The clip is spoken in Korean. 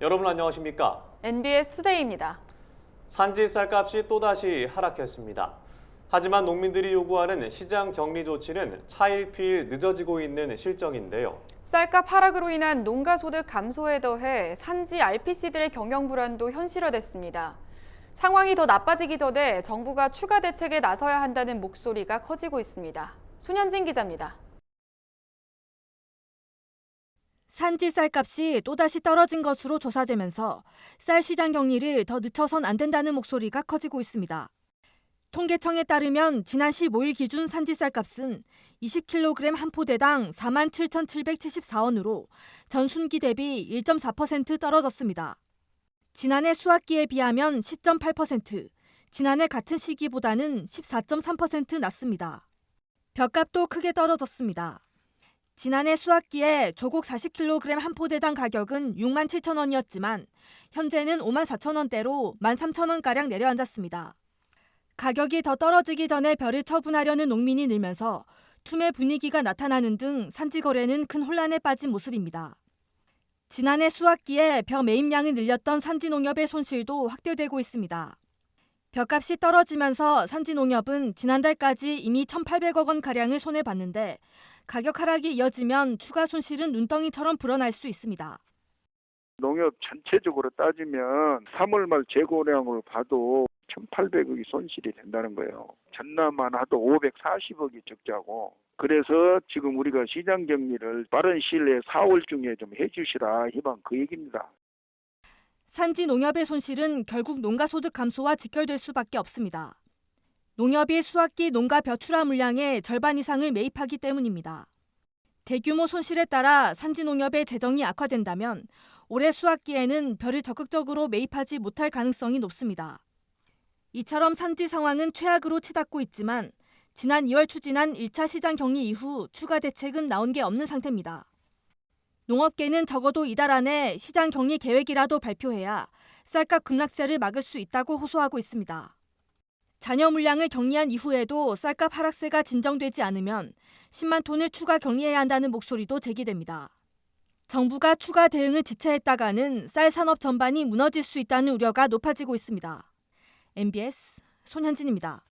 여러분 안녕하십니까? NBS 투데이입니다. 산지 쌀값이 또다시 하락했습니다. 하지만 농민들이 요구하는 시장 격리 조치는 차일피일 늦어지고 있는 실정인데요. 쌀값 하락으로 인한 농가 소득 감소에 더해 산지 RPC들의 경영 불안도 현실화됐습니다. 상황이 더 나빠지기 전에 정부가 추가 대책에 나서야 한다는 목소리가 커지고 있습니다. 손현진 기자입니다. 산지 쌀값이 또다시 떨어진 것으로 조사되면서 쌀 시장 격리를 더 늦춰선 안 된다는 목소리가 커지고 있습니다. 통계청에 따르면 지난 15일 기준 산지 쌀값은 20kg 한 포대당 47,774원으로 전순기 대비 1.4% 떨어졌습니다. 지난해 수확기에 비하면 10.8%, 지난해 같은 시기보다는 14.3% 낮습니다. 벼값도 크게 떨어졌습니다. 지난해 수확기에 조곡 40kg 한 포대당 가격은 67,000원이었지만 현재는 54,000원대로 13,000원가량 내려앉았습니다. 가격이 더 떨어지기 전에 벼를 처분하려는 농민이 늘면서 투매 분위기가 나타나는 등 산지 거래는 큰 혼란에 빠진 모습입니다. 지난해 수확기에 벼 매입량이 늘렸던 산지 농협의 손실도 확대되고 있습니다. 벼값이 떨어지면서 산지 농협은 지난달까지 이미 1,800억 원가량을 손해봤는데 가격 하락이 이어지면 추가 손실은 눈덩이처럼 불어날 수 있습니다. 농협 전체적으로 따지면 3월 말 재고량으로 봐도 1,800억이 손실이 된다는 거예요. 전나만 하도 540억이 적자고. 그래서 지금 우리가 시장 격리를 빠른 시일 내에 4월 중에 좀 해주시라 희망 그 얘기입니다. 산지 농협의 손실은 결국 농가 소득 감소와 직결될 수밖에 없습니다. 농협이 수확기 농가 벼 출하 물량의 절반 이상을 매입하기 때문입니다. 대규모 손실에 따라 산지 농협의 재정이 악화된다면 올해 수확기에는 벼를 적극적으로 매입하지 못할 가능성이 높습니다. 이처럼 산지 상황은 최악으로 치닫고 있지만 지난 2월 추진한 1차 시장 격리 이후 추가 대책은 나온 게 없는 상태입니다. 농업계는 적어도 이달 안에 시장 격리 계획이라도 발표해야 쌀값 급락세를 막을 수 있다고 호소하고 있습니다. 잔여 물량을 격리한 이후에도 쌀값 하락세가 진정되지 않으면 10만 톤을 추가 격리해야 한다는 목소리도 제기됩니다. 정부가 추가 대응을 지체했다가는 쌀 산업 전반이 무너질 수 있다는 우려가 높아지고 있습니다. MBS 손현진입니다.